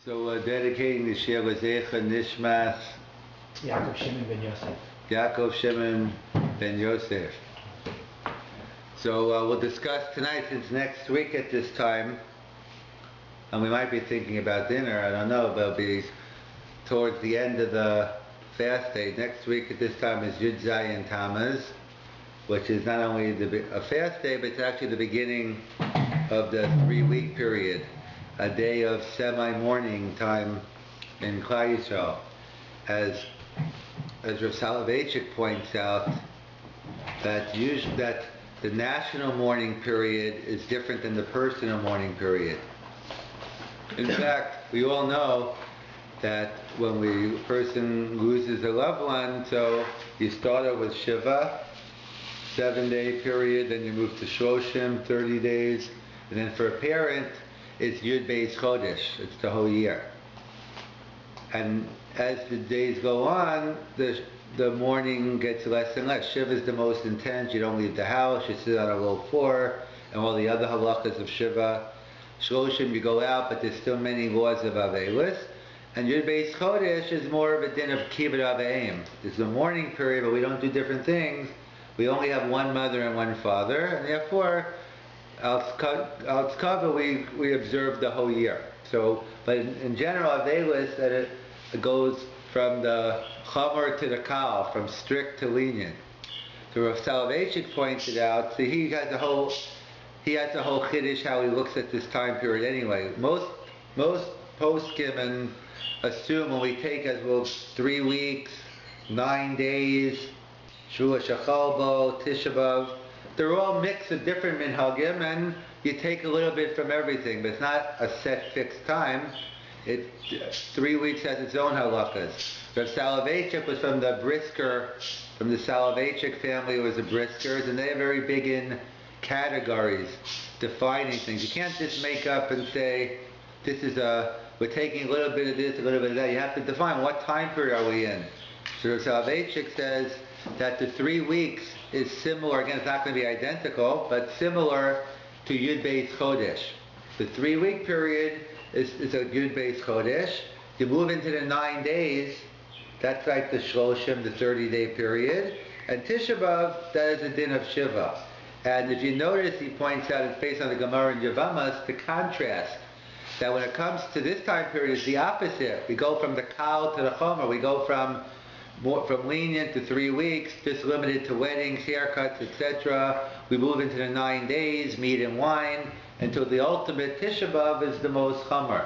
So we're dedicating the Shir Zecha Nishma-s Yaakov Shimon ben Yosef. Yaakov Shimon ben Yosef. So we'll discuss tonight, since next week at this time, and we might be thinking about dinner, I don't know, but it'll be towards the end of the fast day. Next week at this time is Yud Zayin Tammuz, which is not only a fast day, but it's actually the beginning of the 3-week period, a day of semi-morning time in Klal Yisrael. As Rav Selevan points out, that the national mourning period is different than the personal mourning period. In fact, we all know that when a person loses a loved one, so you start out with Shiva, 7-day period, then you move to Shoshim, 30 days, and then for a parent, it's Yud Beis Chodesh, it's the whole year. And as the days go on, the mourning gets less and less. Shiva is the most intense. You don't leave the house, you sit on a low floor, and all the other halachas of Shiva. Shoshim, you go out, but there's still many laws of Avelis. And Yud Beis Chodesh is more of a din of kibbud aveim. It's the mourning period, but we don't do different things. We only have one mother and one father, and therefore, al tzkava, we observe the whole year. So, but in general, Avelis, that it goes from the chamer to the kal, from strict to lenient. So Rav Selevan pointed out, so he has a whole chiddush how he looks at this time period anyway. Most poskim assume when we take as well 3 weeks, 9 days, Shua Shachalbo, Tisha B'Av, they're all mix of different minhagim, and you take a little bit from everything, but it's not a set fixed time. 3 weeks has its own halakas. Rav Selevan was from the Selevan family. It was the Briskers, and they're very big in categories, defining things. You can't just make up and say, we're taking a little bit of this, a little bit of that. You have to define what time period are we in. So Rav Selevan says that the 3 weeks is similar, again, it's not going to be identical, but similar to Yud Beis Chodesh. The 3-week period is a Yud Beis Chodesh. You move into the 9 days, that's like the Shloshim, the 30-day period. And Tisha B'Av, that is a din of Shiva. And if you notice, he points out, it's based on the Gemara in Yevamos, the contrast. That when it comes to this time period, it's the opposite. We go from the Kal to the Chomer. We go from lenient to 3 weeks, just limited to weddings, haircuts, etc. We move into the 9 days, meat and wine, until the ultimate Tisha B'Av is the most Chomer.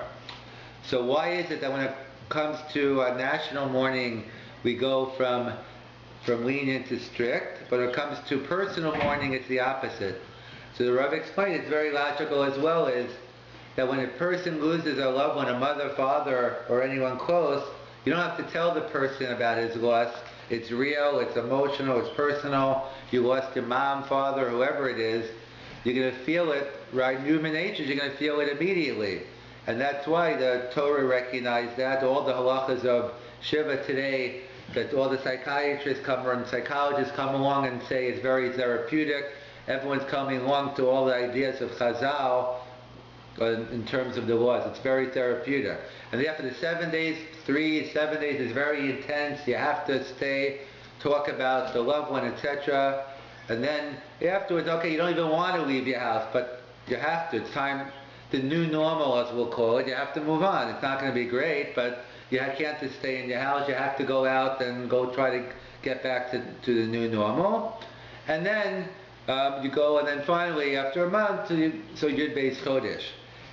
So why is it that when it comes to national mourning, we go from lenient to strict, but when it comes to personal mourning, it's the opposite? So the Rabbi explained, it's very logical as well, is that when a person loses a loved one, a mother, father, or anyone close, you don't have to tell the person about his loss. It's real, it's emotional, it's personal. You lost your mom, father, whoever it is. You're going to feel it, right? Human nature, you're going to feel it immediately. And that's why the Torah recognized that. All the halachas of Shiva today, that all the psychiatrists and psychologists come along and say it's very therapeutic. Everyone's coming along to all the ideas of Chazal in terms of the laws. It's very therapeutic. And after the 7 days, 7 days is very intense. You have to stay, talk about the loved one, etc. And then afterwards, okay, you don't even want to leave your house, but you have to. It's time, the new normal, as we'll call it. You have to move on. It's not going to be great, but you can't just stay in your house. You have to go out and go try to get back to the new normal. And then you go, and then finally, after a month, so Yud Beis Chodesh.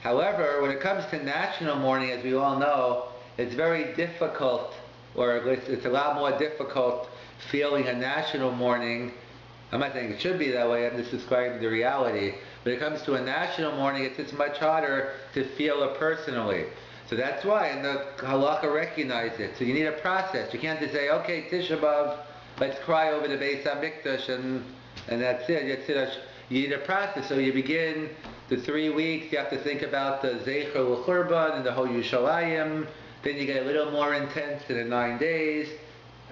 However, when it comes to national mourning, as we all know, it's very difficult, or it's a lot more difficult feeling a national mourning. I'm not saying it should be that way, I'm just describing the reality. When it comes to a national mourning, it's much harder to feel it personally. So that's why, and the halakha recognized it. So you need a process. You can't just say, okay, Tisha B'Av, let's cry over the Beis HaMikdash, and that's it. You need a process. So you begin the 3 weeks, you have to think about the Zecher L'Churban and the whole Yushalayim. Then you get a little more intense in the 9 days.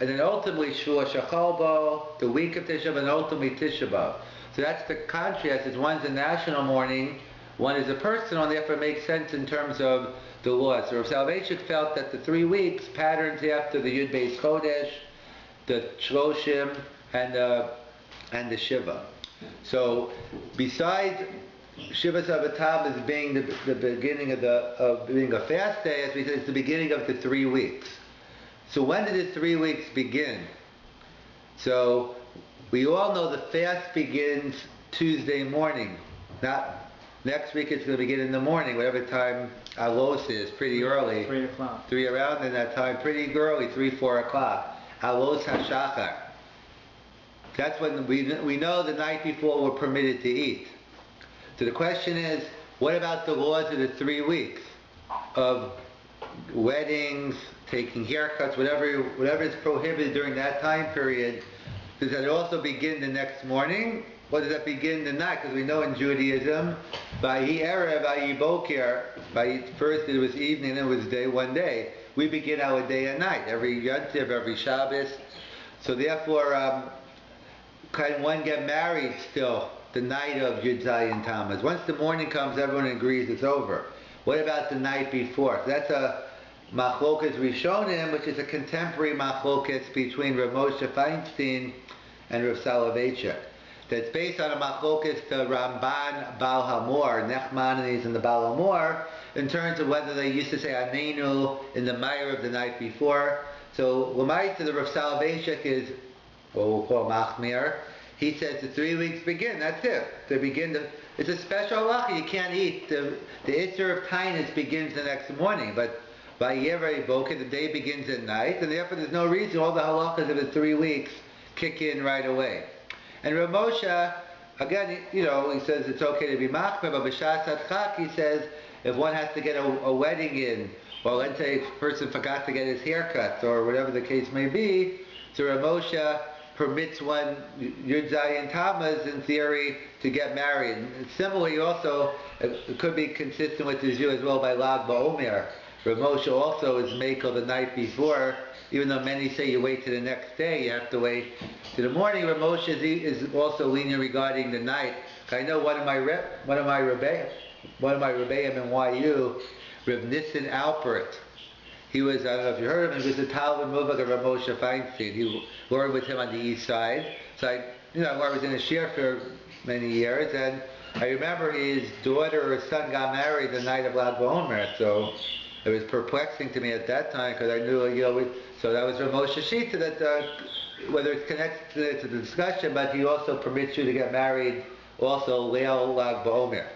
And then ultimately Shua Shachalbo, the week of Tisha B'Av, and ultimately Tisha B'Av. So that's the contrast. Is one's a national mourning, one is a personal, and therefore makes sense in terms of the law. So Rav Soloveitchik felt that the 3 weeks patterns after the Yud Beis Kodesh, the Shloshim, and the Shiva. So besides Shiva Tammuz being the beginning of being a fast day, as we said, it's the beginning of the 3 weeks. So when did the 3 weeks begin? So we all know the fast begins Tuesday morning. Not next week, it's going to begin in the morning, whatever time Alos is, pretty early. 3 o'clock. 3 around in that time, pretty early, 3, 4 o'clock. Alos HaShachar. That's when we know the night before we're permitted to eat. So the question is, what about the laws of the 3 weeks of weddings, taking haircuts, whatever is prohibited during that time period? Does that also begin the next morning, or does that begin the night? Because we know in Judaism, Vayi Erev, Vayi Boker, first it was evening, then it was day, one day. We begin our day and night, every Yontif, every Shabbos. So therefore, can one get married still the night of Yud Zayin Tammuz? Once the morning comes, everyone agrees it's over. What about the night before? So that's a Machlokas Rishonim, which is a contemporary Machlokas between Rav Moshe Feinstein and Rav Soloveitchik. That's based on a Machlokas to Ramban Baal Hamor, Nechmanides and the Baal Hamor, in terms of whether they used to say Anenu in the Meir of the night before. So Lamaita, the Rav Soloveitchik is what we'll call Machmir. He says the 3 weeks begin, that's it. They begin it's a special halacha, you can't eat. The Isser of Tainus begins the next morning, but by Yevrei Boker, the day begins at night, and therefore there's no reason all the halachas of the 3 weeks kick in right away. And Rav Moshe, again, he says it's okay to be machmir, but b'shas adchak, he says, if one has to get a wedding in, or let's say a person forgot to get his haircut, or whatever the case may be, so Rav Moshe permits one Yud Zayin Tammuz, in theory, to get married. And similarly, also, it could be consistent with the Jew as well by Lag BaOmer. Rav Moshe also is makel the night before, even though many say you wait to the next day, you have to wait to the morning. Rav Moshe is also lenient regarding the night. I know one of my Rabbeim in YU, Rav Nissen Alpert. He was, I don't know if you heard of him, he was the Talmud Muvak of Rav Moshe Feinstein. He learned with him on the east side. So I was in a shir for many years, and I remember his daughter or son got married the night of Lag BaOmer. So it was perplexing to me at that time, because I knew, so that was Rav Moshe Shita, that whether it's connected to the discussion, but he also permits you to get married also Leil Lag BaOmer.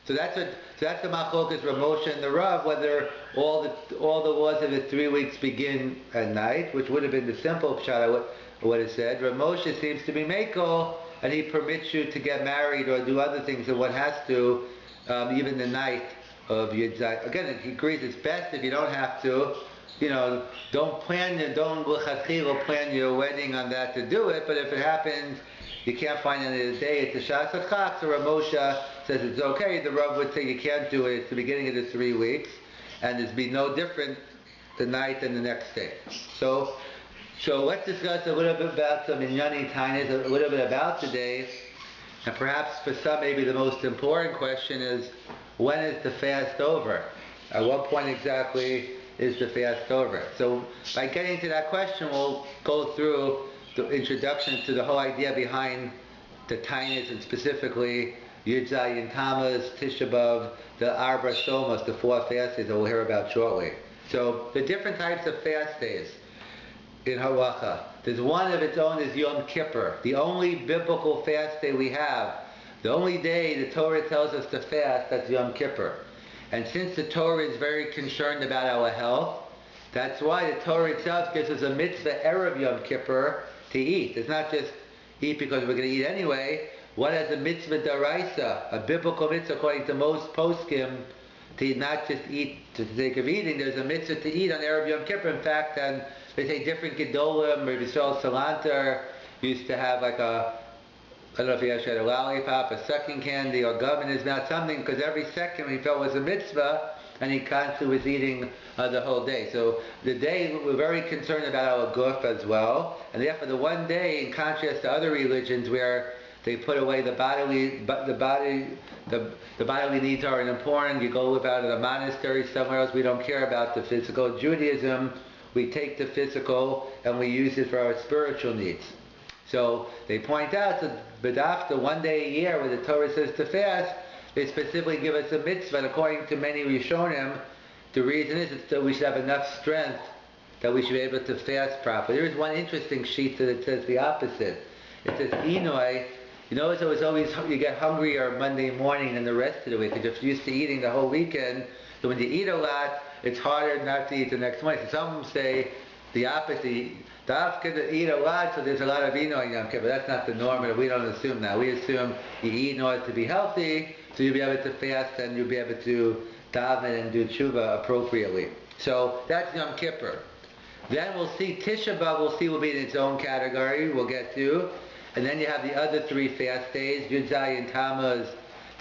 So that's the machlokas Rav Moshe and the Rav, whether all the laws of the 3 weeks begin at night, which would have been the simple pshat of what it said. Rav Moshe seems to be mekel, and he permits you to get married or do other things than one has to, even the night of Yud Zayin. Again, he agrees it's best if you don't have to. Don't plan your wedding on that to do it, but if it happens, you can't find any of the day, it's the Shas HaChak, so Rav Moshe says it's okay. The Rav would say you can't do it, it's the beginning of the 3 weeks, and there's be no different the night and the next day. So let's discuss a little bit about some Inyani Tainis, a little bit about today, and perhaps for some maybe the most important question is, when is the fast over? At what point exactly is the fast over? So by getting to that question, we'll go through the introduction to the whole idea behind the Tainis, and specifically Yud Zayin Tammuz, Tisha B'Av, the Arba Somos, the 4 fast days that we'll hear about shortly. So the different types of fast days in halacha. There's one of its own is Yom Kippur, the only biblical fast day we have. The only day the Torah tells us to fast, that's Yom Kippur. And since the Torah is very concerned about our health, that's why the Torah itself gives us a mitzvah Erev Yom Kippur to eat. It's not just eat because we're going to eat anyway. One has a mitzvah daraisa, a biblical mitzvah according to most poskim, to not just eat for the sake of eating. There's a mitzvah to eat on Erev Yom Kippur. In fact, and they say different gedolim, Rabbi Yisrael Salanter used to have like I don't know if he actually had a lollipop, a sucking candy, or gum in his mouth, something, because every second he felt was a mitzvah, and he constantly was eating the whole day. So the day, we're very concerned about our guf as well, and therefore the one day, in contrast to other religions where They put away the bodily needs are important. You go live out in a monastery somewhere else. We don't care about the physical. Judaism, we take the physical and we use it for our spiritual needs. So they point out that B'dafka, one day a year, where the Torah says to fast, they specifically give us a mitzvah. And according to many Rishonim, the reason is that we should have enough strength that we should be able to fast properly. There is one interesting sheet that says the opposite. It says Inoi. You know, so it's always you get hungrier Monday morning than the rest of the week because you're used to eating the whole weekend. So when you eat a lot, it's harder not to eat the next morning. So some say the opposite. The Afka eat a lot, so there's a lot of Ino in Yom Kippur. That's not the norm, and we don't assume that. We assume you eat in order to be healthy, so you'll be able to fast and you'll be able to daven and do tshuva appropriately. So that's Yom Kippur. Then we'll see Tisha B'Av. Will be in its own category. We'll get to, and then you have the other 3 fast days: Yud Zayin Tammuz,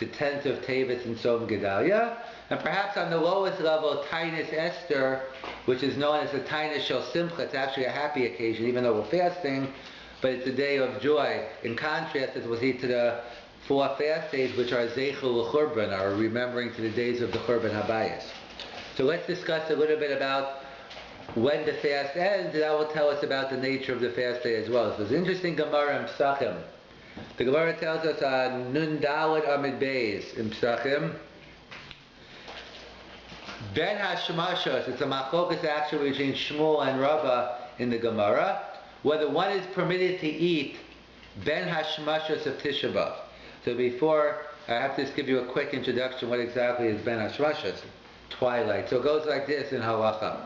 the 10th of Tevis, and Tzom Gedalia. And perhaps on the lowest level, Tainus Esther, which is known as the Tainus Shel Simcha. It's actually a happy occasion, even though we're fasting, but it's a day of joy. In contrast, as we'll see, to the 4 fast days, which are Zeichel L'Churban, are remembering to the days of the Churban Habayis. So let's discuss a little bit about when the fast ends, and that will tell us about the nature of the fast day as well. So it's interesting Gemara in Psachim. The Gemara tells us on Nun Daled Amid Beis in Psachim, Ben Hashmashos, it's a machlokas actually between Shmuel and Rabbi in the Gemara, whether one is permitted to eat Ben Hashmashos of Tisha B'Av. So before, I have to just give you a quick introduction, what exactly is Ben Hashmashos? Twilight. So it goes like this in halacha.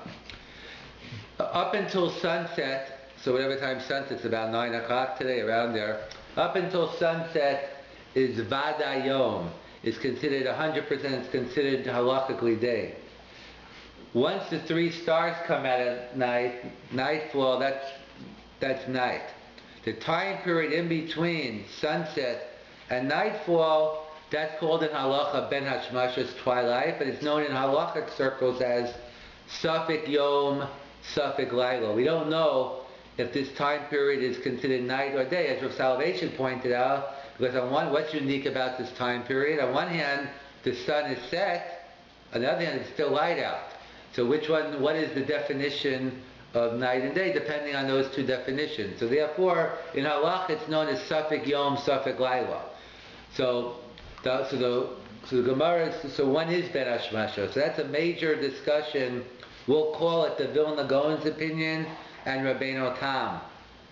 Up until sunset, so whatever time sunset's about 9 o'clock today, around there, up until sunset is Vadayom. It's considered 100%, it's considered halachically day. Once the 3 stars come out at night, nightfall, that's night. The time period in between sunset and nightfall, that's called in halacha Ben Hashmashos, twilight, but it's known in halachic circles as Safek Yom, Safek Laila. We don't know if this time period is considered night or day, as Rav Salvation pointed out, because what's unique about this time period? On one hand, the sun is set, on the other hand, it's still light out. So what is the definition of night and day, depending on those 2 definitions? So therefore, in halach, it's known as Safek Yom, Safek Laila. So the Gemara, so when is Ben Hashmashos? So that's a major discussion. We'll call it the Vilna Gaon's opinion and Rabbeinu Tam.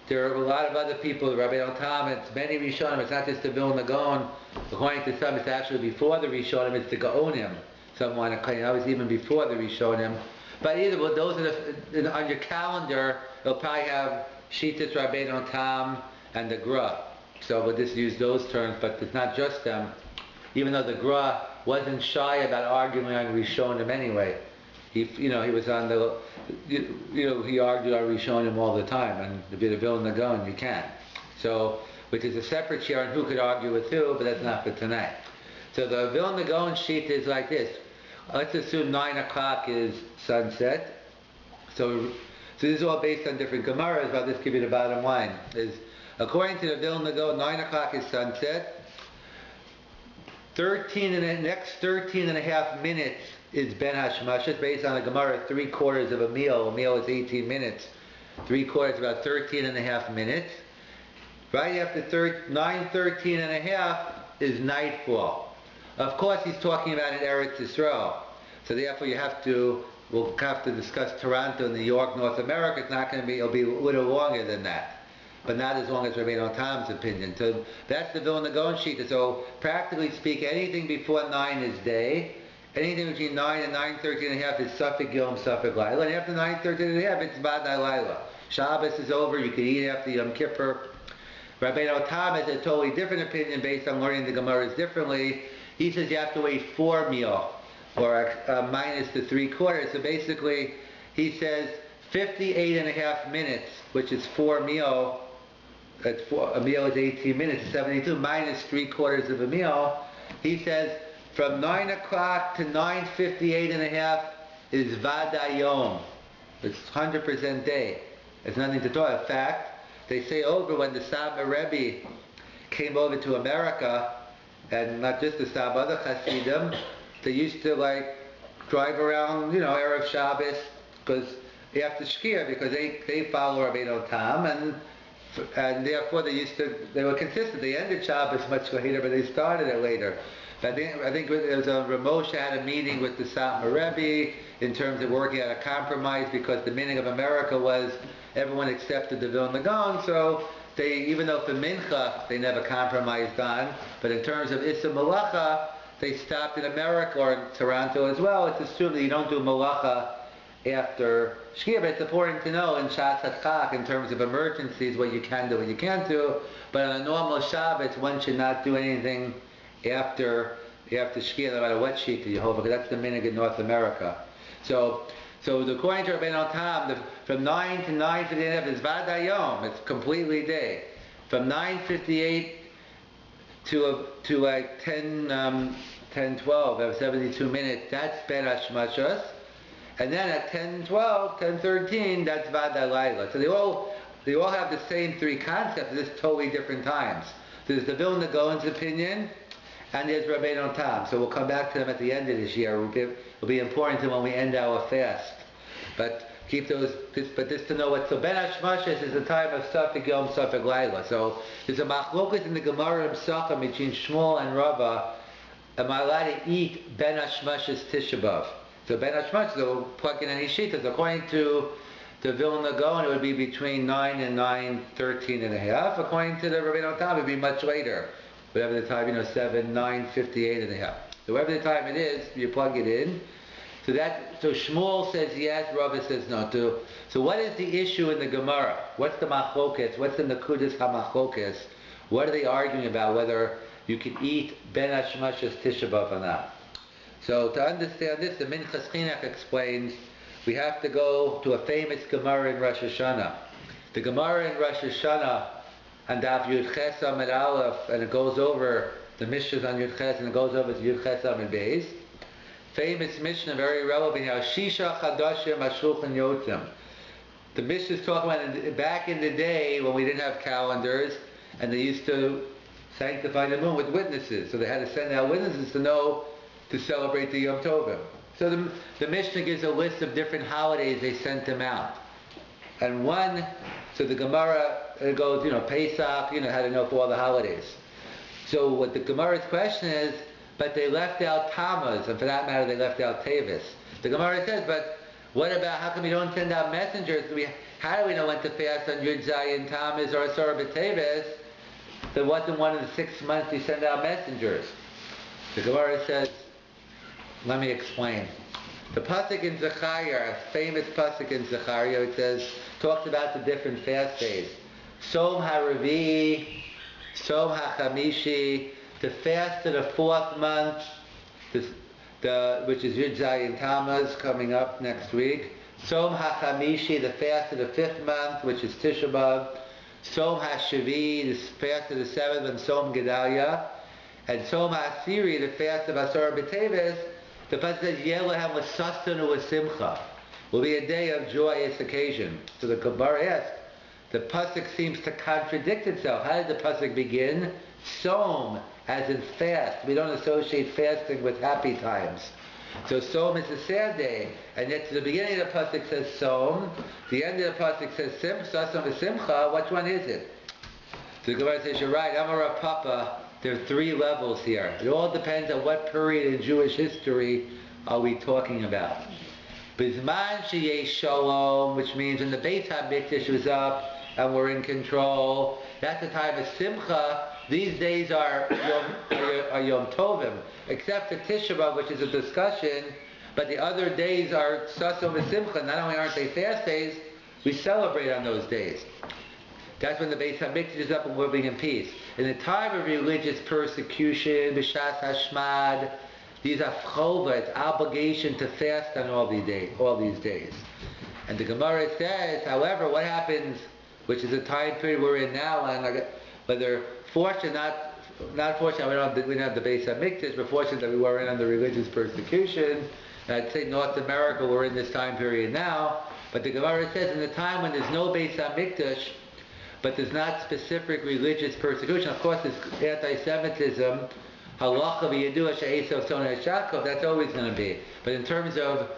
There are a lot of other people, Rabbeinu Tam, it's many Rishonim, it's not just the Vilna Gaon. According to some, it's actually before the Rishonim, it's the Gaonim. Some want to claim that was even before the Rishonim. But either way, those are on your calendar, you'll probably have Shitas Rabbeinu Tam and the Gra. So we'll just use those terms, but it's not just them. Even though the Gra wasn't shy about arguing on Rishonim anyway. He was on the, he argued on Rishonim all the time, and to be the Vilna Gaon, you can't. So, which is a separate share on who could argue with who, but that's not for tonight. So the Vilna Gaon sheet is like this. Let's assume 9 o'clock is sunset. So this is all based on different Gemaras, but I'll just give you the bottom line. According to the Vilna Gaon, 9 o'clock is sunset. Next 13 and a half minutes is Ben Hashmashos, based on the Gemara, 3/4 of a meal. A meal is 18 minutes. 3/4 about 13 and a half minutes. Right after 9:13 and a half is nightfall. Of course, he's talking about in Eretz Yisrael. So therefore we'll have to discuss Toronto, New York, North America. It's not going to be, it'll be a little longer than that. But not as long as Rabbeinu Tam's opinion. So that's the Vilna Gaon sheet. So practically speaking, anything before 9 is day. Anything between 9 and 9:13 and a half is Safek Yom, Safek Laila. And after 9:13 and a half, it's Vadai Laila. Shabbos is over, you can eat after Yom Kippur. Rabbeinu Tam has a totally different opinion based on learning the Gemaras differently. He says you have to wait 4 meal, or minus the 3/4. So basically, he says 58 and a half minutes, which is 4 meal. A meal is 18 minutes, 72, minus 3/4 of a meal. He says from 9 o'clock to 9:58 and a half is Vadayom. It's 100% day. There's nothing to talk. In fact, they say over when the Sabbath Rebbe came over to America, and not just the Sab, other Hasidim, they used to like drive around, Erev Shabbos, because after Shkia, because they follow Rabbeinu Tam, and therefore they were consistent. They ended Shabbos much later, but they started it later. But I think it was Ramosha had a meeting with the Satmar Rebbe in terms of working out a compromise, because the meaning of America was everyone accepted the Vilna Gaon, so even though for Mincha they never compromised on, but in terms of Issa Malacha, they stopped in America or in Toronto as well. It's assumed that you don't do Malacha after Shkia, but it's important to know in Shas HaChak, in terms of emergencies, what you can do, what you can't do. But on a normal Shabbos, one should not do anything after Shkia, no matter what Shita you hold, because that's the minhag in North America. So according to Rabbeinu Tam, from 9 to 9:58 is Vadayom, it's completely day. From 9:58 to like 10:12, that was 72 minutes, that's Ben Hashmashos. And then at 10:12, 10:13, that's Vada Laila. So they all have the same three concepts, just totally different times. There's the Vilna Gaon's opinion, and there's Rabbeinu Tam. So we'll come back to them at the end of this year. It'll be important to when we end our fast. But keep those. But just to know what. So Ben Hashmashos is the time of Safek Yom, Safek Laila. So there's a machlokas in the Gemara of Psachim between Shmuel and Rava. Am I allowed to eat Ben Hashmashos Tisha B'Av? So Ben Hashmashos, they'll plug in any shitas. According to the Vilna Gaon, it would be between 9 and 9:13 and a half. According to the Rabbeinu Tam, it would be much later. Whatever the time, 7, 9:58 and a half. So whatever the time it is, you plug it in. So Shmuel says yes, Rava says no. So what is the issue in the Gemara? What's the machlokas? What's the Nakudas HaMachlokas? What are they arguing about? Whether you can eat Ben Hashmashos Tisha B'Av or not? So to understand this, the Minchas Chinuch explains we have to go to a famous Gemara in Rosh Hashanah. The Gemara in Rosh Hashanah and Daf Yud Ches Amid Aleph, and it goes over the Mishnahs on Yud Ches, and it goes over to Yud Ches Amid Beis. Famous Mishnah, very relevant here. Shisha Chadashim Ashulchan Yotzim. The Mishnah is talking about back in the day when we didn't have calendars, and they used to sanctify the moon with witnesses. So they had to send out witnesses to celebrate the Yom Tovim. So the Mishnah gives a list of different holidays they sent them out. And so the Gemara, it goes, Pesach, how to know for all the holidays. So what the Gemara's question is, but they left out Tammuz, and for that matter they left out Tevis. The Gemara says, but what about, how come you don't send out messengers? How do we know when to fast on Yud Zayin Tammuz or Asar B'Tevis? There wasn't one of the 6 months you send out messengers. The Gemara says, let me explain. The pasuk in Zechariah, a famous pasuk in Zechariah, it talks about the different fast days. Som HaRavi, Som HaChamishi, the fast of the 4th month, which is Yud Zayin Tammuz, coming up next week. Som HaChamishi, the fast of the 5th month, which is Tisha B'Av. Som HaShavi, the fast of the 7th, and Som Gedalia. And Som HaSiri, the fast of Asar B'Tevis. The pasuk says, Yelahem was sustanu with simcha. Will be a day of joyous occasion. So the Gemara asks, the pasuk seems to contradict itself. How did the pasuk begin? Som, as in fast. We don't associate fasting with happy times. So Som is a sad day. And yet to the beginning of the pasuk says Som. The end of the pasuk says Sustanu with simcha. Which one is it? So the Gemara says, you're right, Amar Papa. There are 3 levels here. It all depends on what period in Jewish history are we talking about. Bizman sheyesh shalom, which means when the Beit HaMikdash was up and we're in control, that's the time of simcha. These days are Yom Tovim, except for Tisha B'Av, which is a discussion, but the other days are Sasam and Simcha. Not only aren't they fast days, we celebrate on those days. That's when the Beit HaMikdash is up and we're living in peace. In the time of religious persecution, B'Shas Hashmad, these are chova, it's obligation to fast on all these days. And the Gemara says, however, what happens, which is the time period we're in now, and whether fortunate, not fortunate, we don't have the Beit HaMikdash, but fortunate that we weren't under religious persecution. And I'd say North America, we're in this time period now. But the Gemara says, in the time when there's no Beit HaMikdash, but there's not specific religious persecution. Of course, there's anti-Semitism, halacha v'yedua she'esav sonei Yaakov, that's always going to be. But in terms of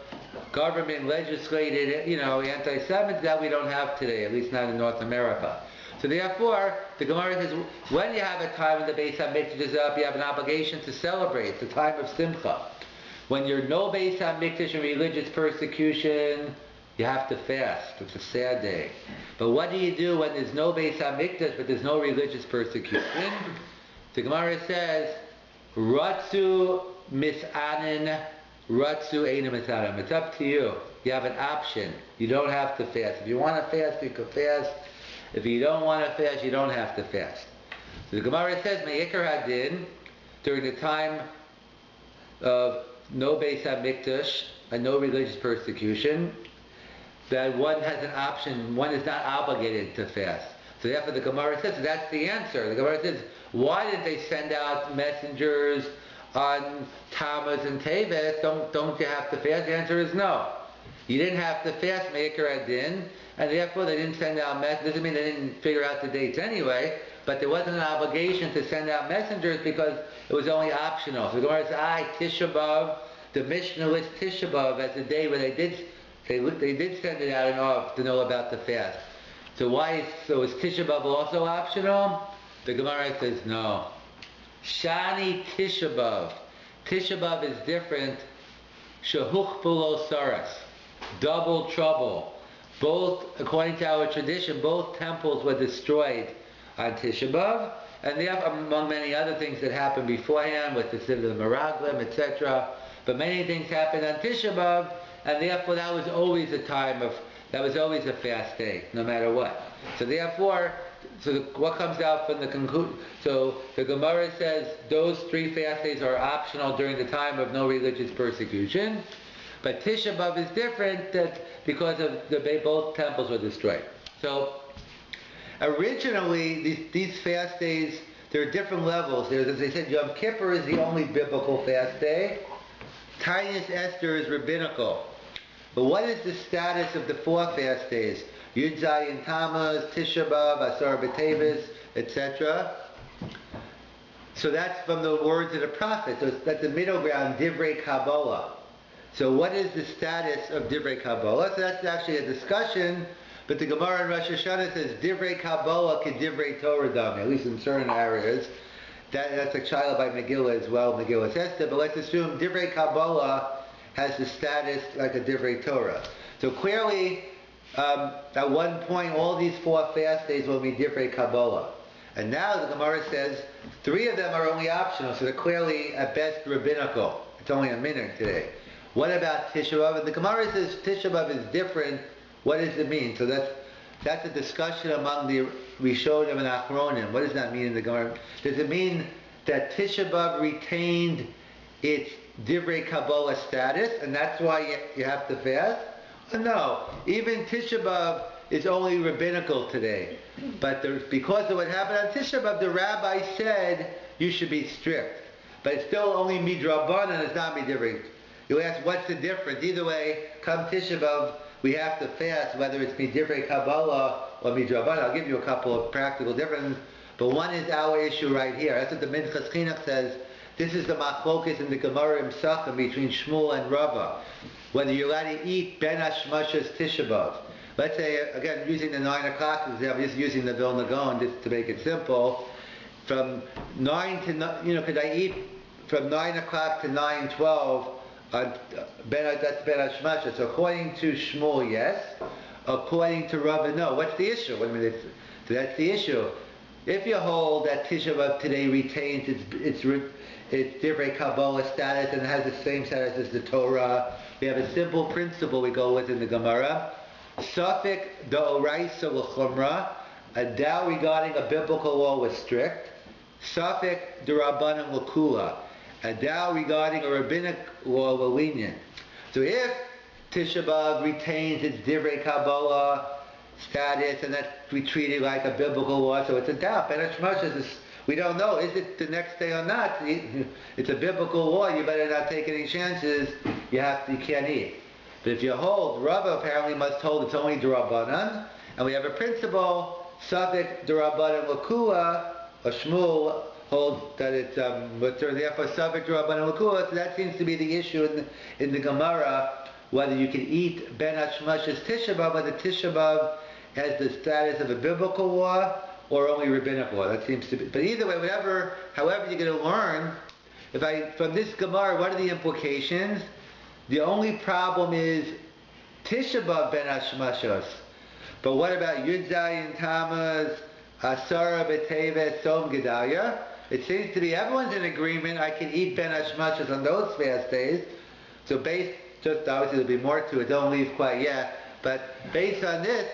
government legislated, anti-Semitism, that we don't have today, at least not in North America. So therefore, the Gemara says, when you have a time when the Beis HaMikdash is up, you have an obligation to celebrate. It's a time of simcha. When you're no Beis HaMikdash and religious persecution, you have to fast. It's a sad day. But what do you do when there's no Beis HaMikdash but there's no religious persecution? The Gemara says, Ratzu mis'anin, Ratzu eina mis'anin. It's up to you. You have an option. You don't have to fast. If you want to fast, you can fast. If you don't want to fast, you don't have to fast. So the Gemara says, Me'ikar Hadin, during the time of no Beis HaMikdash and no religious persecution, that one has an option, one is not obligated to fast. So therefore the Gemara says, that's the answer. The Gemara says, why did they send out messengers on Tammuz and Teves? Don't you have to fast? The answer is no. You didn't have to fast Me'ikar Hadin, and therefore they didn't send out messengers. Doesn't mean they didn't figure out the dates anyway, but there wasn't an obligation to send out messengers because it was only optional. So the Gemara says, Tisha B'Av, the Mishnah lists Tisha B'Av as the day where they did send it out enough to know about the fast. So is Tisha B'Av also optional? The Gemara says no. Shani Tisha B'Av. Tisha B'Av is different. Shehuchbulo Saras. Double trouble. Both, according to our tradition, both temples were destroyed on Tisha B'Av, and they have, among many other things that happened beforehand, with the Selevan Meraglim, etc. But many things happened on Tisha B'Av, and therefore that was always a fast day, no matter what. So therefore, what comes out from the conclusion? So the Gemara says those 3 fast days are optional during the time of no religious persecution. But Tisha B'Av is different because of both temples were destroyed. So originally, these fast days, there are different levels. There's, as I said, Yom Kippur is the only biblical fast day. Tinius Esther is rabbinical. But what is the status of the 4 fast days? Yud Zayin Tammuz, Tisha B'Av, Asar B'Teves, etc. So that's from the words of the prophet. So that's the middle ground, Divrei Kabbalah. So what is the status of Divrei Kabbalah? So that's actually a discussion, but the Gemara in Rosh Hashanah says Divrei Kabbalah ke Divrei Torah dami, at least in certain areas. That's a child by Megillah as well, Megillah Esther, but let's assume Divrei Kabbalah has the status like a Divrei Torah. So clearly, at one point, all these 4 fast days will be Divrei Kabbalah. And now the Gemara says 3 of them are only optional, so they're clearly at best rabbinical. It's only a minute today. What about Tisha B'Av? And the Gemara says Tisha B'Av is different. What does it mean? So that's a discussion among the Rishonim and Achronim. What does that mean in the Gemara? Does it mean that Tisha B'Av retained its Divrei Kabbalah status, and that's why you have to fast? No. Even Tisha B'Av is only rabbinical today. But because of what happened on Tisha B'Av, the rabbi said you should be strict. But it's still only midrabanan, it's not midivrei. You ask, what's the difference? Either way, come Tisha B'Av, we have to fast, whether it's midivrei Kabbalah or midrabanan. I'll give you a couple of practical differences, but one is our issue right here. That's what the Minchas Chinuch says. This is the machlokas in the Gemara in Pesachim between Shmuel and Rava, whether you're allowed to eat ben hashmashas Tisha B'Av. Let's say, again, using the 9 o'clock example, just using the Vilna Gaon just to make it simple, from 9 to, could I eat from 9 o'clock to 9:12, that's Ben Hashmasha. So according to Shmuel, yes. According to Rabbi, no. What's the issue? So that's the issue. If you hold that Tisha B'Av today retains its Divrei Kabbalah status and has the same status as the Torah, we have a simple principle we go with in the Gemara. Safek da'oraisa l'chumra, a doubt regarding a biblical law was strict. Safek d'Rabbanan l'kula, a doubt regarding a rabbinic law was lenient. So if Tisha B'Av retains its Divrei Kabbalah status and that's treated like a biblical law, so it's a doubt. Ben Hashmashas is, we don't know, is it the next day or not? It's a biblical law, you better not take any chances, you can't eat. But if you hold, Rabbi apparently must hold it's only D'Rabbanan, and we have a principle Savik D'Rabbanan L'Kua, or Shmuel holds that it's, but therefore Savik D'Rabbanan L'Kua, so that seems to be the issue in the Gemara, whether you can eat Ben Hashmash's Tisha B'Av, whether Tisha B'Av has the status of a biblical law or only rabbinic law. That seems to be. But either way, however you're going to learn, from this Gemara, what are the implications? The only problem is Tisha B'Av Ben Hashmashos. But what about Yud Zayin Tammuz, Asara B'Tevet, Som Gedalia? It seems to be everyone's in agreement. I can eat Ben Hashmashos on those fast days. So just obviously there'll be more to it. Don't leave quite yet. But based on this,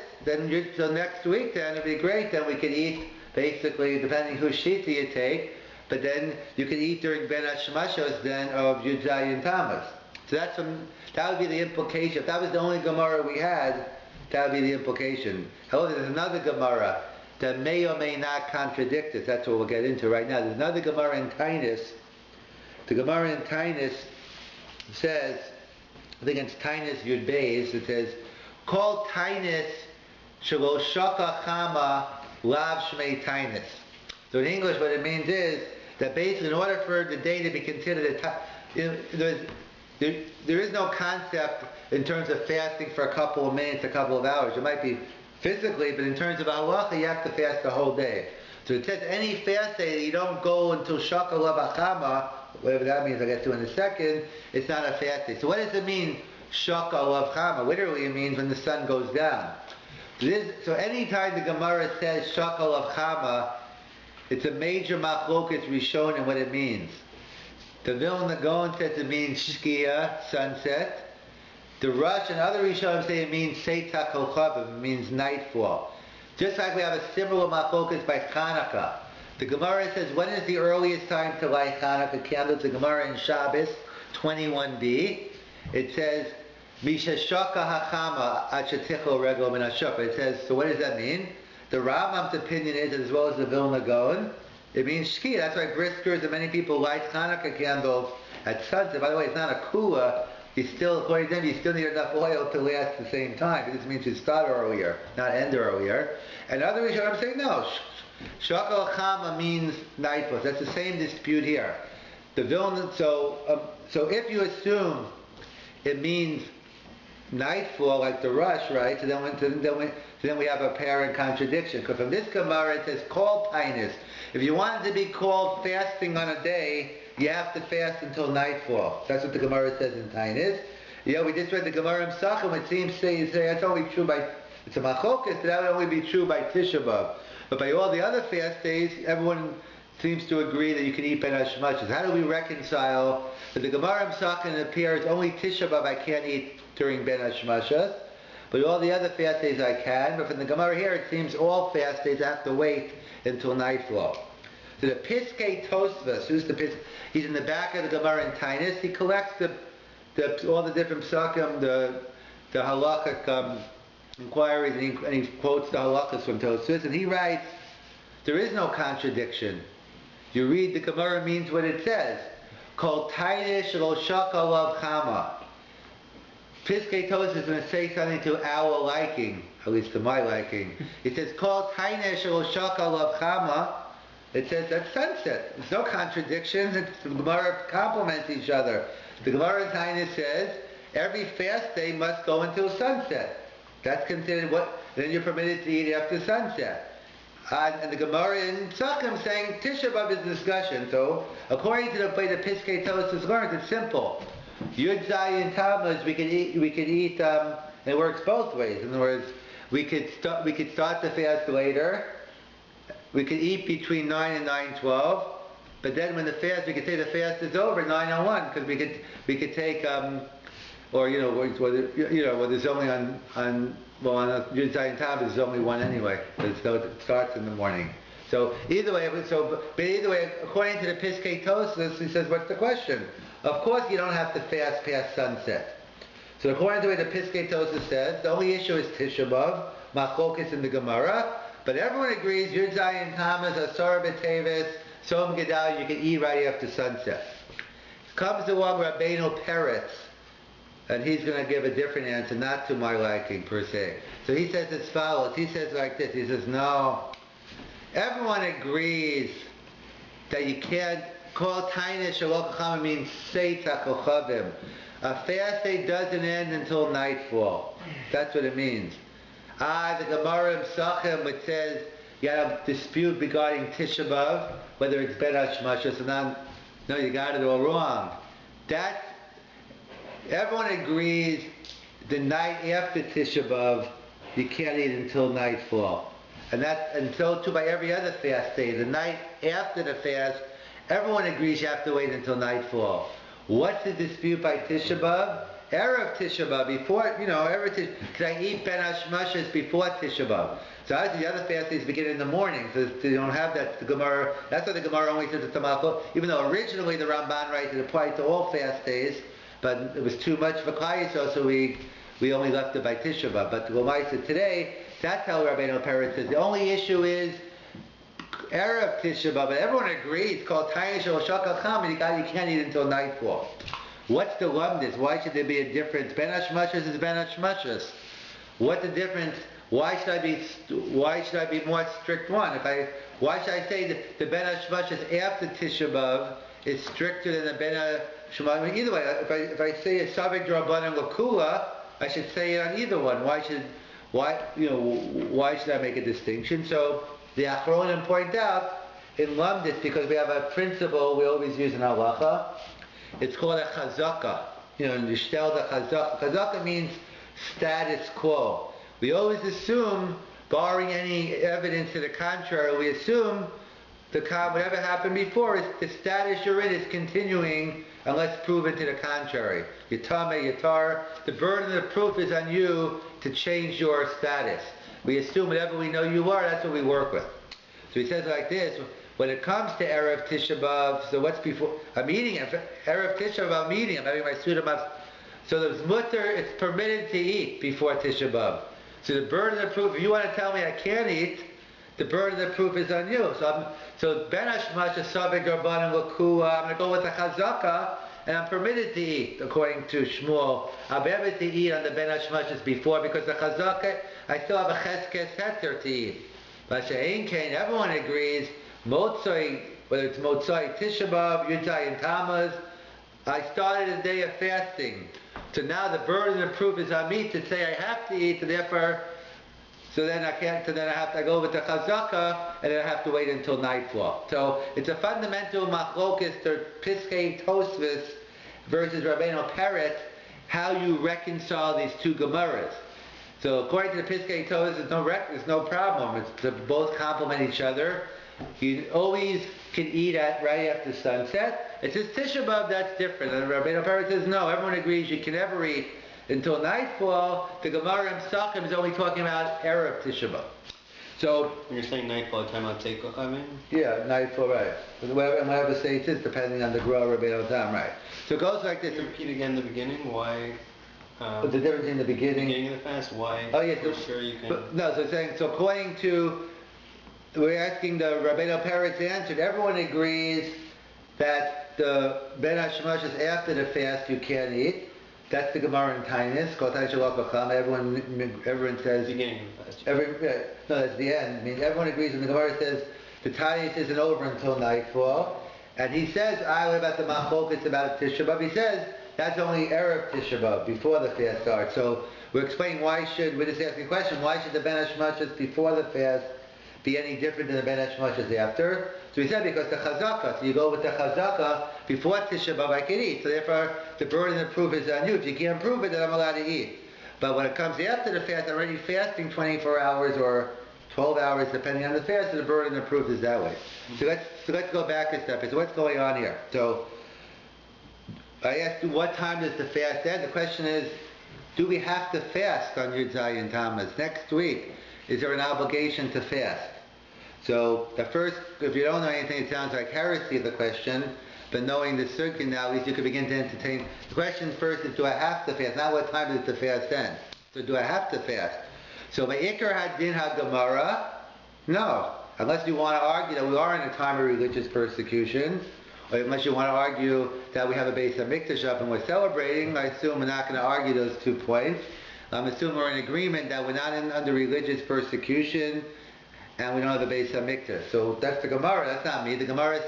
so next week then it'd be great. Then we can eat basically depending whose shita you take. But then you can eat during Ben Hashmashos then of Yud Zayin Tammuz. So that would be the implication. If that was the only Gemara we had, that would be the implication. However, there's another Gemara that may or may not contradict this. That's what we'll get into right now. There's another Gemara in Tainus. The Gemara in Tainus says, I think it's Tainus Yud Beis, it says, Kol Tainus Shelo Shaka Chama Lav Shmei Tainus. So in English what it means is that basically in order for the day to be considered there is no concept in terms of fasting for a couple of minutes, a couple of hours. It might be physically, but in terms of halacha, you have to fast the whole day. So it says any fast day that you don't go until Shaka Lav Chama, whatever that means, I'll get to in a second, it's not a fast day. So what does it mean, Shaka Lav Chama? Literally it means when the sun goes down. So any time the Gemara says Shaka Lav Chama, it's a major machlokas rishon in what it means. The Vilna Gaon says it means Shkia, sunset. The Rush and other Rishonim say it means Seitak Kochavim, it means nightfall. Just like we have a similar machlokas by Hanukkah. The Gemara says, when is the earliest time to light Hanukkah candles? The Gemara in Shabbos 21b. It says, Misha Shaka Hachama Achatichel Regel Min Hashukah. It says, so what does that mean? The Rambam's opinion is, as well as the Vilna Gaon, it means Shkia. That's why briskers and many people light Hanukkah candles at sunset. By the way, it's not a kula. According to them, you still need enough oil to last the same time. It just means you start earlier, not end earlier. And other Rishonim say no. Shaka Chama means nightfall. That's the same dispute here. The Vilna. So if you assume it means nightfall, like the Rush, right? So then we have a apparent contradiction. Because from this Gemara it says called Tainus. If you want it to be called fasting on a day, you have to fast until nightfall. That's what the Gemara says in Tainus. Yeah, we just read the Gemara in Sachem. It seems to say that's only true by, it's a machokas, that would only be true by Tisha B'Av. But by all the other fast days, everyone seems to agree that you can eat Ben Hashmashos. How do we reconcile that the Gemara in Sachem appears only Tisha B'Av I can't eat during Ben Hashmashos, but all the other fast days I can. But from the Gemara here, it seems all fast days I have to wait until nightfall. So the Piskei Tosfos, who's the Piskei? He's in the back of the Gemara in Tainus. He collects all the different psakim, the halakhic inquiries, and he quotes the halakhas from Tosfos, and he writes, there is no contradiction. You read the Gemara means what it says. Kol Tainus lo shaka lav chama. Piskei Tosfos is going to say something to our liking, at least to my liking. It says, Kol Tainus lo shaka lav chama. It says that's sunset. There's no contradiction. The Gemara complements each other. The Gemara in Tainus says every fast day must go until sunset. That's considered then you're permitted to eat after sunset. And the Gemara in Sachem saying Tisha B'Av is discussion. So according to the way the Piskei Tosfos learns, it's simple. Yud Zayin Tammuz we could eat. It works both ways. In other words, we could start the fast later. We could eat between 9 and 9:12, but then when we could say the fast is over 9:01, because we could take whether there's only on Yud Zayin Tammuz there's only one anyway, so it starts in the morning. So either way, according to the Piskei Tosfos, he says, what's the question? Of course, you don't have to fast past sunset. So according to the way the Piskei Tosfos says, the only issue is Tisha B'Av, machlokas in the Gemara. But everyone agrees, Yud Zayin Tammuz, Asar B'Teves, Som Gedal, you can eat right after sunset. Comes along Rabbeinu Peretz, And he's going to give a different answer, not to my liking per se. So he says as follows. He says like this. He says, no. Everyone agrees that you can't call Tainish Shalokacham means say Takochavim. A fast day doesn't end until nightfall. That's what it means. The Gemara in Psachim, which says you have a dispute regarding Tisha B'Av, whether it's Ben Hashmashas or not. No, you got it all wrong. Everyone agrees the night after Tisha B'Av, you can't eat until nightfall. And so too by every other fast day. The night after the fast, everyone agrees you have to wait until nightfall. What's the dispute by Tisha B'Av? Erev Tisha B'Av, before, can I eat Ben Hashmashas before Tisha B'Av? So obviously the other fast days begin in the morning, so you don't have that. The Gemara, that's why the Gemara only says it's Tamachol, even though originally the Ramban writes it applied to all fast days, but it was too much for Klal Yisrael, so we only left it by Tisha B'Av. But the Gemara said today, that's how Rabbi Peretz says. The only issue is Erev Tisha B'Av, but everyone agrees, it's called Tainish or Shakacham, and you can't eat until nightfall. What's the lumdis? Why should there be a difference? Ben Hashmashas is Ben Hashmashas. What's the difference? Why should I be more strict one? Why should I say that the Ben Hashmashas after Tisha B'Av is stricter than the Ben Hashmashas? I mean, either way, if I say a Savik Drabanan Lakula, I should say it on either one. Why should I make a distinction? So the Achronim point out in Lumdis, because we have a principle we always use in halacha. It's called a chazaka. In the shtel, the chazaka. Chazaka means status quo. We always assume, barring any evidence to the contrary, we assume whatever happened before is the status you're in is continuing unless proven to the contrary. Yitame, Yatar, the burden of proof is on you to change your status. We assume whatever we know you are, that's what we work with. So he says like this, when it comes to Erev Tisha B'Av, so what's before? I'm eating it. Erev Tisha B'Av, I'm eating. I'm having my Suda B'Av. So there's mutter, it's permitted to eat before Tisha B'Av. So the burden of proof, if you want to tell me I can't eat, the burden of proof is on you. So Ben Hashmashas Savik Rabbanan Lakua, I'm going to go with the Chazaka, and I'm permitted to eat, according to Shmuel. I'm permitted to eat on the Ben Hashmashas before, because the Chazaka, I still have a Cheskes Heter to eat. But She'ein Kain, everyone agrees, Motzai, whether it's Motzai Tisha B'Av, Yutai and Tammuz, I started a day of fasting. So now the burden of proof is on me to say I have to eat, and therefore, so then I go with the chazaka, and then I have to wait until nightfall. So it's a fundamental machlokes to Piskei Tosfos versus Rabbeinu Peretz, how you reconcile these two Gemaras. So according to the Piskei Tosfos, there's no problem. They both complement each other. You always can eat right after sunset. It's just Tisha B'Av, that's different. And Rabbeinu Peretz says no, everyone agrees you can never eat until nightfall. The Gemara in Psachim is only talking about Erev Tisha B'Av. So you're saying nightfall, time out Teikoch, I mean? Yeah, nightfall, right. Whatever state it is, depending on the Gra Rabbeinu Tam, right. So it goes like this. Can you repeat again the beginning? Why? The difference in the beginning. The beginning of the fast. Why? Oh yeah. Sure you can. No, so it's saying, so according to, we're asking the Rabbeinu Peretz answered. Everyone agrees that the Ben Hashmashas after the fast you can't eat. That's the Gemara in Tainus. Everyone says. Beginning of the fast. No, that's the end. I mean, everyone agrees, and the Gemara says the Tainus isn't over until nightfall. And he says, what about the Machlokas about Tisha B'Av? He says that's only Erev Tisha B'Av, before the fast starts. So we're explaining we're just asking a question, why should the Ben Hashmashas before the fast be any different than the Ben Hashmashas after? So he said because the Chazaka, so you go with the Chazaka, before Tisha B'Av I can eat, so therefore the burden of proof is on you. If you can't prove it, then I'm allowed to eat. But when it comes after the fast, I'm already fasting 24 hours or 12 hours, depending on the fast, so the burden of proof is that way. So let's go back a step. So what's going on here? So I asked you, what time does the fast end? The question is, do we have to fast on Yud Zayin Tammuz? Next week, is there an obligation to fast? So the first, if you don't know anything, it sounds like heresy, the question, but knowing the circuit now, at least you can begin to entertain. The question first is, do I have to fast? Not what time does the fast end? So do I have to fast? So Me'ikar Hadin HaGemara, no. Unless you want to argue that we are in a time of religious persecution, unless you want to argue that we have a Beis HaMikdash up and we're celebrating, I assume we're not going to argue those 2 points. I'm assuming we're in agreement that we're not under religious persecution and we don't have a Beis HaMikdash. So that's the Gemara, that's not me. The Gemara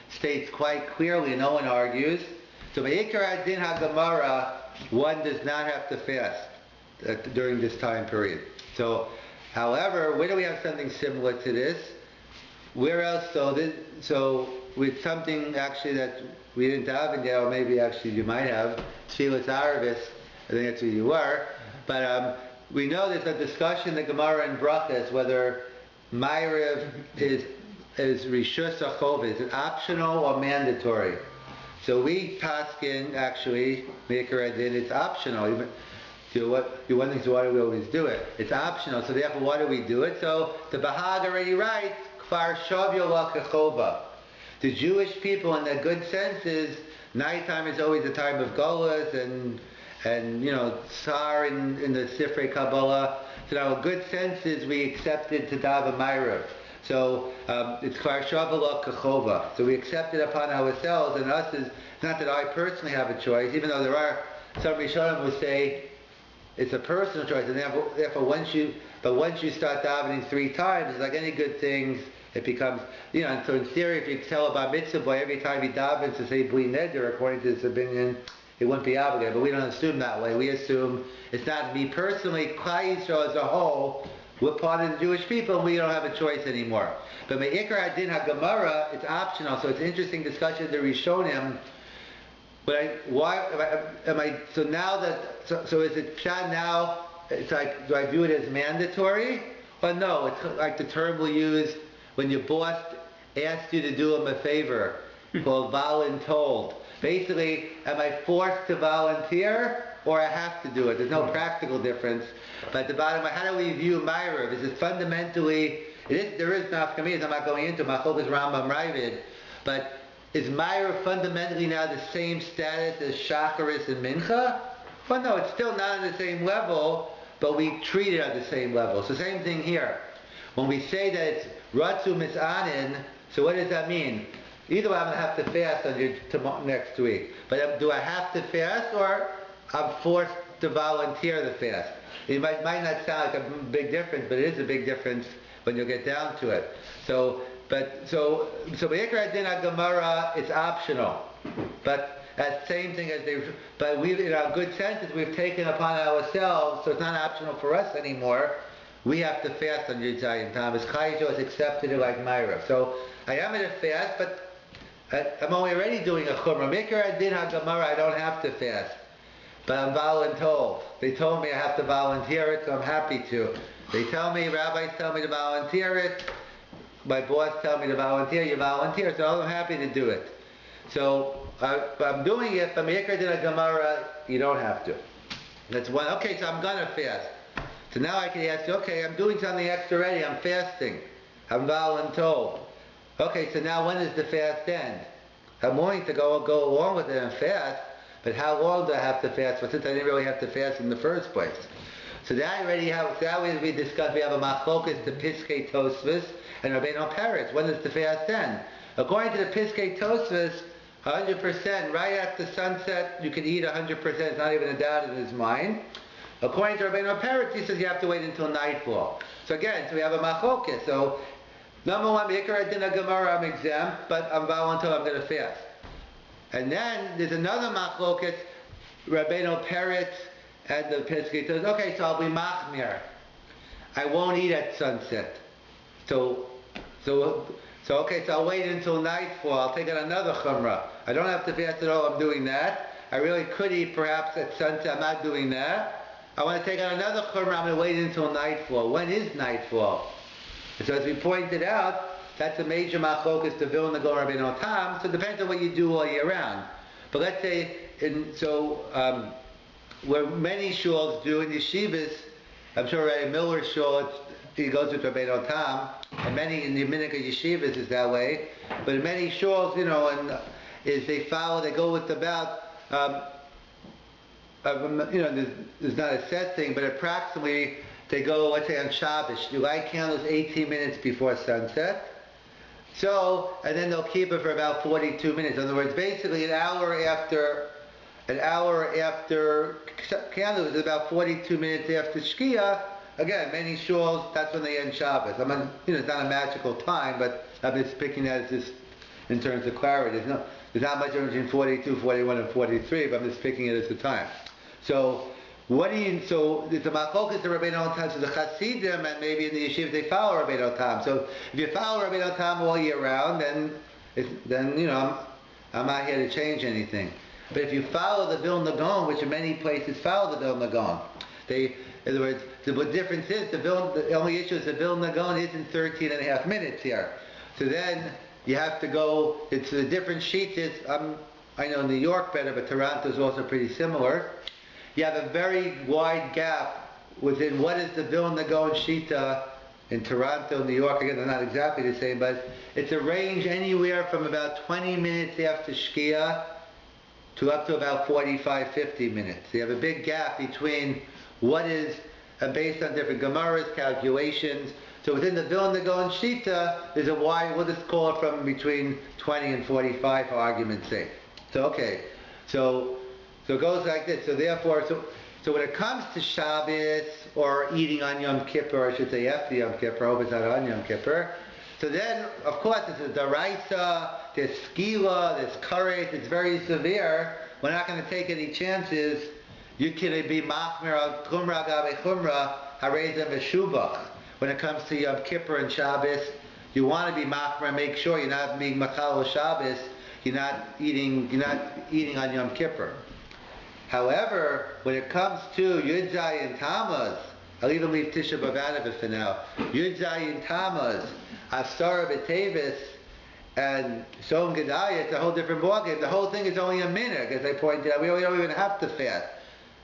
states quite clearly, no one argues. So Me'ikar Adin HaGemara, one does not have to fast during this time period. So, however, where do we have something similar to this? Where else? So with something actually that we didn't have in there, or maybe actually you might have, Tfilas Arvis, I think that's where you were. But we know there's a discussion in the Gemara and Brachas whether Ma'ariv is Rishus or Chova. Is it optional or mandatory? So we paskin actually, Me'ikar Adin, it's optional. You're wondering, so why do we always do it? It's optional, so therefore why do we do it? So the Bahag already writes, Kfar Shavyo la Kechova. The Jewish people in their good senses, nighttime is always a time of Golas and Tsar in the Sifrei Kabbalah. So in our good senses we accepted to daven Ma'ariv. So it's Kfar Shavyo la Kechova. So we accept it upon ourselves, and us is not that I personally have a choice, even though there are some Rishonim who say it's a personal choice, and therefore once you start davening 3 times, it's like any good things, it becomes, so in theory, if you tell a bar mitzvah boy every time he davens to say bli neder, according to this opinion, it wouldn't be obligated, but we don't assume that way. We assume it's not me personally, Klal Yisrael as a whole, we're part of the Jewish people, and we don't have a choice anymore. But Me'ikar Adin HaGemara, it's optional, so it's an interesting discussion of the Rishonim. But so is it pshat now? It's like, do I view it as mandatory? Or no, it's like the term we use when your boss asks you to do him a favor, called voluntold. Basically, am I forced to volunteer, or I have to do it? There's no practical difference. But at the bottom, how do we view Ma'ariv? Is it fundamentally, there is nafkamis, I'm not going into Machlokes Rambam Ravid, but is Ma'ariv fundamentally now the same status as Shacharis and Mincha? Well, no, it's still not on the same level, but we treat it at the same level. So same thing here. When we say that it's Ratzu Misanin, so what does that mean? Either way, I'm going to have to fast on next week. But do I have to fast, or I'm forced to volunteer the fast? It might not sound like a big difference, but it is a big difference when you get down to it. So Me'ikar Adin HaGemara, it's optional, but that same thing but we, in our good senses, we've taken upon ourselves, so it's not optional for us anymore. We have to fast on Yud Zayin Tammuz. Klal Yisrael has accepted it like Ma'ariv. So I am in a fast, but I'm already doing a chumrah. Me'ikar Adin HaGemara, I don't have to fast, but I'm voluntold. They told me I have to volunteer it, so I'm happy to. Rabbis tell me to volunteer it. My boss tell me to volunteer, you volunteer, so I'm happy to do it. So I'm doing it, but Me'ikar Adin HaGemara, you don't have to. That's one. Okay, so I'm gonna fast. So now I can ask you, okay, I'm doing something extra already, I'm fasting. I'm voluntold. Okay, so now when does the fast end? I'm willing to go along with it and fast, but how long do I have to fast? Well, since I didn't really have to fast in the first place. So that way we discussed, we have a machlokes, the Piskei Tosfos, and Rabbeinu Peretz. When does the fast end? According to the Piskei Tosfos, 100%, right after sunset, you can eat 100%, it's not even a doubt in his mind. According to Rabbeinu Peretz, he says you have to wait until nightfall. So again, we have a machlokes. So, number one, Me'ikar Adin HaGemara, I'm exempt, but I'm voluntold, I'm going to fast. And then there's another machlokes, Rabbeinu Peretz and the Piskei Tosfos. Okay, so I'll be machmir. I won't eat at sunset. So I'll wait until nightfall. I'll take out another chumrah. I don't have to fast at all. I'm doing that. I really could eat perhaps at sunset. I'm not doing that. I want to take out another chumrah. I'm going to wait until nightfall. When is nightfall? And so as we pointed out, that's a major machlokes to Vilna Gaon Rabbeinu Tam. So it depends on what you do all year round. But let's say, where many shuls do in yeshivas, I'm sure Rabbi Miller's shul, he goes with Rabbeinu Tam, and many in the Dominica yeshivas is that way. But in many shuls, they go with about, there's not a set thing, but approximately they go, let's say on Shabbos, you light candles 18 minutes before sunset, So, and then they'll keep it for about 42 minutes. In other words, basically an hour after candle is about 42 minutes after Shkia. Again, many shuls, that's when they end Shabbos. I mean, it's not a magical time, but I'm just picking that as just in terms of clarity. There's not much difference between 42, 41, and 43, but I'm just picking it as the time. So, so it's a machlokas to Rabbeinu Tam, so the Hasidim, and maybe in the yeshiva they follow Rabbeinu Tam. So if you follow Rabbeinu Tam all year round, then I'm not here to change anything. But if you follow the Vilna Gaon, which in many places follow the Vilna Gaon, in other words, the difference is the only issue is the Vilna Gaon isn't 13 and a half minutes here. So then you have to go. It's the different sheets. I know New York better, but Toronto is also pretty similar. You have a very wide gap within what is the Vilna Gaon Shita in Toronto, New York. Again, they're not exactly the same, but it's a range anywhere from about 20 minutes after Shkia to up to about 45, 50 minutes. So you have a big gap between what is based on different Gemaras, calculations. So within the Vilna Gaon Shita, there's a wide, we'll just call it from between 20 and 45 for argument's sake. So okay, so it goes like this. So therefore, so when it comes to Shabbos or eating on Yom Kippur, or I should say after Yom Kippur, I hope it's not on Yom Kippur. So then, of course, this is Daraisa, there's Skila, there's Karet, it's very severe. We're not going to take any chances. You can be Machmir al Chumra Gabe Chumra, Hareza Meshubach. When it comes to Yom Kippur and Shabbos, you want to be Machmir, make sure you're not being Machal Shabbos, you're not eating on Yom Kippur. However, when it comes to Yud Zayin Tammuz, I'll even leave Tisha B'Av out of it for now. Yud Zayin Tammuz, Asara B'Tevis, and Som Gedaya, it's a whole different ballgame. The whole thing is only a minute, as I pointed out. We don't even have to fast.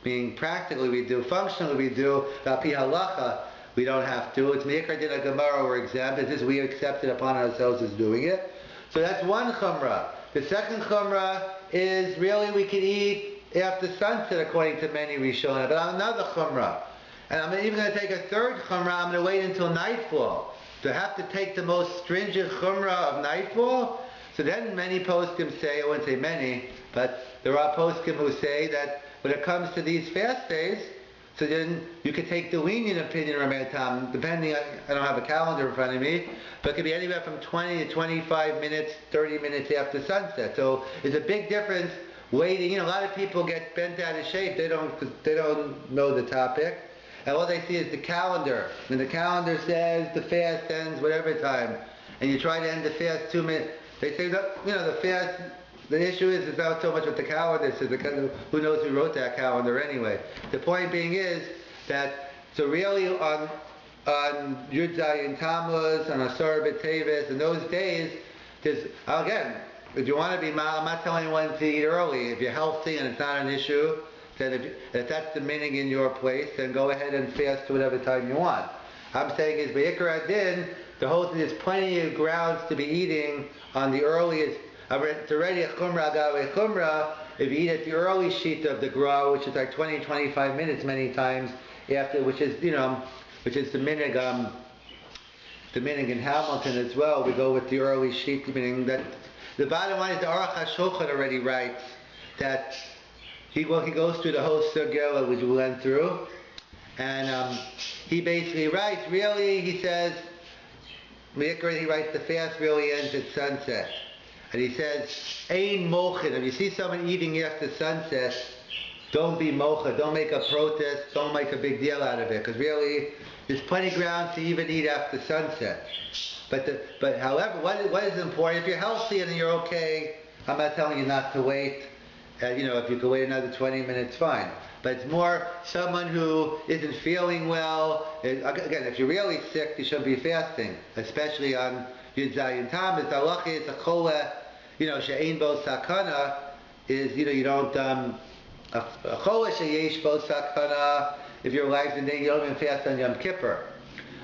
Meaning practically we do, functionally we do, Rapi Halacha, we don't have to. It's Meikar Din Gemara or exempt. It's just we accept it upon ourselves as doing it. So that's one Chumrah. The second Chumrah is really we can eat after sunset according to many Rishonim. But another Chumrah. And I'm even going to take a third Chumrah, I'm going to wait until nightfall. To have to take the most stringent Chumrah of nightfall. So then many poskim say, I wouldn't say many, but there are poskim who say that when it comes to these fast days, so then you could take the lenient opinion of Rabbi Tam, depending on, I don't have a calendar in front of me, but it could be anywhere from 20 to 25 minutes, 30 minutes after sunset. So it's a big difference waiting. A lot of people get bent out of shape. They don't know the topic. And all they see is the calendar. And the calendar says the fast ends whatever time. And you try to end the fast 2 minutes. They say, the fast, the issue is not so much what the calendar says. Who knows who wrote that calendar anyway. The point being is that, so really on Yud Zayin Tammuz, on Asar B'Tevis, in those days, there's, again, if you want to be I'm not telling anyone to eat early. If you're healthy and it's not an issue, then if that's the meaning in your place, then go ahead and fast to whatever time you want. I'm saying is Be'ikar Adin, the whole thing, there's plenty of grounds to be eating on the earliest. It's already a Chumrah Agave Chumrah. If you eat at the early sheet of the Gra, which is like 20, 25 minutes many times after, which is the minig, in Hamilton as well. We go with the early sheet, meaning that the bottom line is the Aruch HaShulchan already writes that he goes through the whole sugya which we went through, and he basically writes, really, he says, he writes the fast really ends at sunset. And he says, Ein mochin. If you see someone eating after sunset, don't be mocha, don't make a protest, don't make a big deal out of it, because really, there's plenty of grounds to even eat after sunset. But however, what is important, if you're healthy and you're okay, I'm not telling you not to wait. If you could wait another 20 minutes, fine. But it's more someone who isn't feeling well. Again, if you're really sick, you shouldn't be fasting, especially on Yud Zayin Tammuz. The halacha is a chola, she'ein bo sakana, is, you don't, a chola she'yesh bo sakana, if your life's in danger, you don't even fast on Yom Kippur.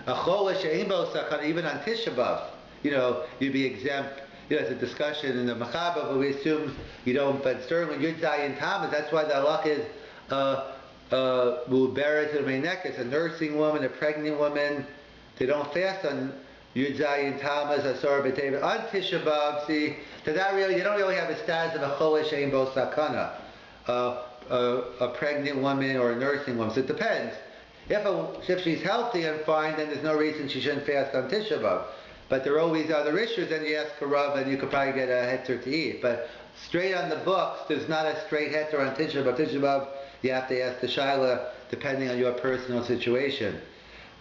A chola she'ein bo sakana, even on Tisha B'Av, you'd be exempt. It's a discussion in the Mechaber, but we assume you don't. But certainly Yud Zayin Tammuz, that's why the halach is mu'beret to the meinekes, a nursing woman, a pregnant woman. They don't fast on Yud Zayin Tammuz Asar B'Tevet. On Tisha B'Av, see, so that really, you don't really have a status of a Cholesh Ein Bo Sakana, a pregnant woman or a nursing woman. So it depends. If she's healthy and fine, then there's no reason she shouldn't fast on Tisha B'Av. But there are always other issues, then you ask for Rav and you could probably get a heter to eat. But straight on the books, there's not a straight heter on Tisha B'Av. Tisha B'Av, you have to ask the Shaila depending on your personal situation.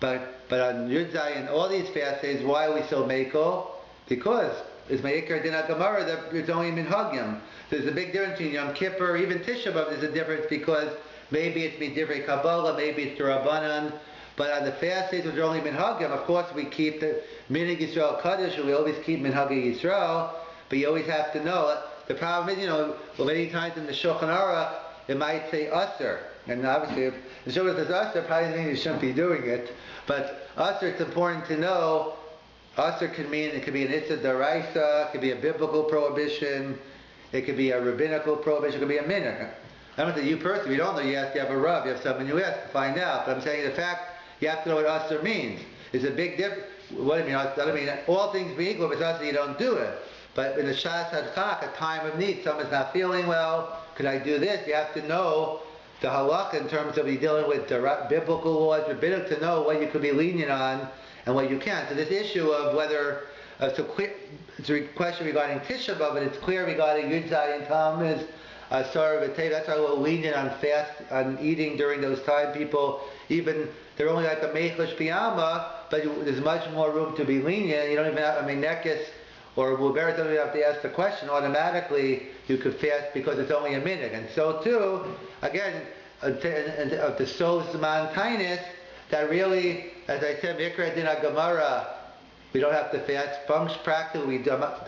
But on Yud Zayin, all these fast days, why are we so mako? Because it's Ma'ikar Din HaGemara that it's only Minhagyam. There's a big difference between Yom Kippur, even Tisha B'Av, there's a difference because maybe it's Midivrei Kabbalah, maybe it's Rabbanan. But on the fast days, which are only Minhagim, of course we keep the Minhag Yisrael Kaddish, we always keep Minhag Yisrael, but you always have to know. The problem is, well, many times in the Shulchan Aruch, it might say Asr. And obviously, if the Shulchan says Asr, probably means you shouldn't be doing it. But Asr, it's important to know, Asr can mean, it could be an Issa Daraisa, it could be a biblical prohibition, it could be a rabbinical prohibition, it could be a minhag. I don't think you personally, you don't know, you have to have a Rav, you have someone you ask to find out. But I'm saying the fact, you have to know what Asr means. It's a big difference. What do you mean? I don't mean all things being equal, if it's Asr, you don't do it. But in a Shas Hadchak, a time of need, someone's not feeling well, could I do this? You have to know the halakha in terms of you dealing with biblical laws, rabbinic, to know what you could be lenient on and what you can't. So this issue of whether, it's a question regarding Tisha B'Av, but it's clear regarding Yud Zayin Tammuz, Asar B'Tevet. That's why we're lenient on fast, on eating during those time. People, even, they're only like a Mechlish Piyama, but there's much more room to be lenient. You don't even have, Nekis or Wuberet don't even have to ask the question. Automatically, you could fast because it's only a minute. And so too, again, of the Soul Zman Tainis, that really, as I said, Mikra Din HaGemara, we don't have to fast. Function practically, I'm not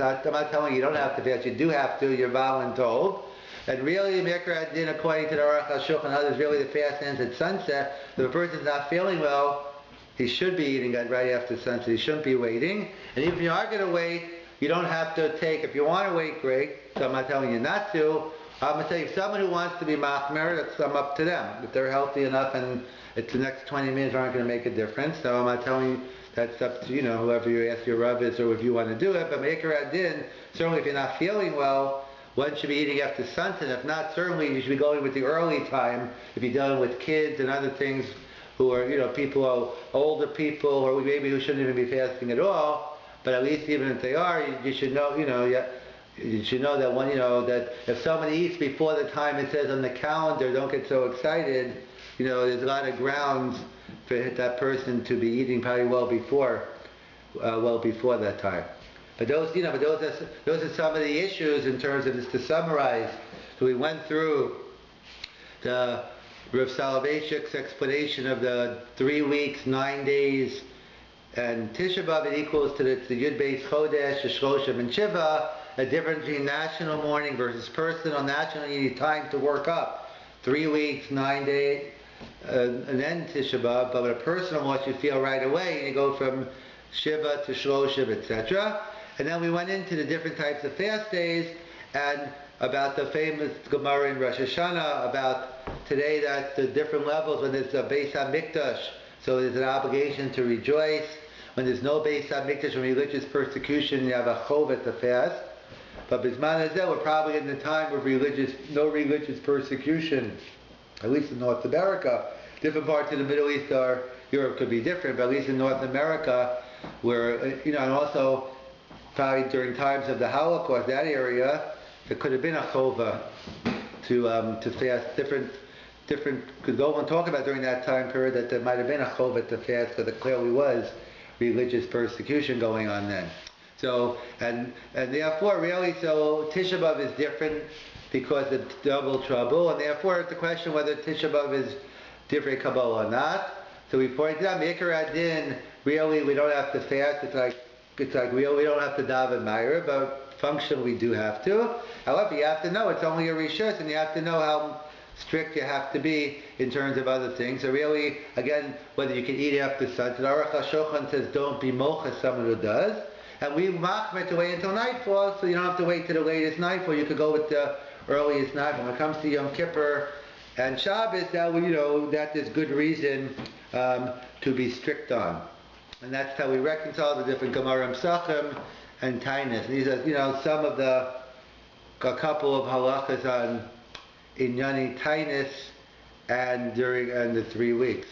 telling you don't have to fast. You do have to, you're voluntold. And really, Mikra Din, according to the Aruch HaShulchan and others, really the fast ends at sunset. If a person's not feeling well, he should be eating right after sunset. He shouldn't be waiting. And even if you are going to wait, you don't have to take, if you want to wait, great. So I'm not telling you not to. I'm going to tell you, if someone who wants to be machmer, that's up to them. If they're healthy enough and it's the next 20 minutes aren't going to make a difference. So I'm not telling you, that's up to, whoever you ask your Rav is or if you want to do it. But Meikar Adin, certainly if you're not feeling well, one should be eating after sunset. If not, certainly you should be going with the early time. If you're dealing with kids and other things who are, people, older people, or maybe who shouldn't even be fasting at all. But at least even if they are, you should know, you should know that that if someone eats before the time it says on the calendar, don't get so excited. There's a lot of grounds for that person to be eating probably well before that time. But those are some of the issues in terms of this. To summarize, so we went through the Rav Soloveitchik's explanation of the 3 weeks, 9 days, and Tisha B'Av, it equals to the Yud Beis Chodesh, Shloshim, and Shiva. A difference between national mourning versus personal. National, you need time to work up. 3 weeks, 9 days, and then Tisha B'Av. But with a personal one, you feel right away, and you go from Shiva to Shloshim, etc. And then we went into the different types of fast days, and about the famous Gemara in Rosh Hashanah, about today that the different levels, when there's a Beis HaMikdash, so there's an obligation to rejoice. When there's no Beis HaMikdash, when religious persecution, you have a chovet to fast. But Bisman Hazeh, we're probably in the time of no religious persecution, at least in North America. Different parts of the Middle East or Europe could be different, but at least in North America, where, and also probably during times of the Holocaust, that area, there could have been a chova to fast. Different, could go and talk about during that time period that there might have been a chova to fast, because there clearly was religious persecution going on then. So, and therefore really, so Tisha B'Av is different because it's double trouble, and therefore it's the question whether Tisha B'Av is different Kabbalah or not. So we pointed out, Meikar Adin, really we don't have to fast, it's like we don't have to daven Meir, but functionally we do have to. However, you have to know it's only a rishus, and you have to know how strict you have to be in terms of other things. So really, again, whether you can eat after sunset. Aruch HaShulchan says don't be mocha someone who does. And we machmir to wait until nightfall, so you don't have to wait to the latest nightfall. You could go with the earliest nightfall. When it comes to Yom Kippur and Shabbos, that is good reason to be strict on. And that's how we reconcile the different Gemara Psachim and Tainus. These are, some of a couple of halachas on Inyani Tainus and the 3 weeks.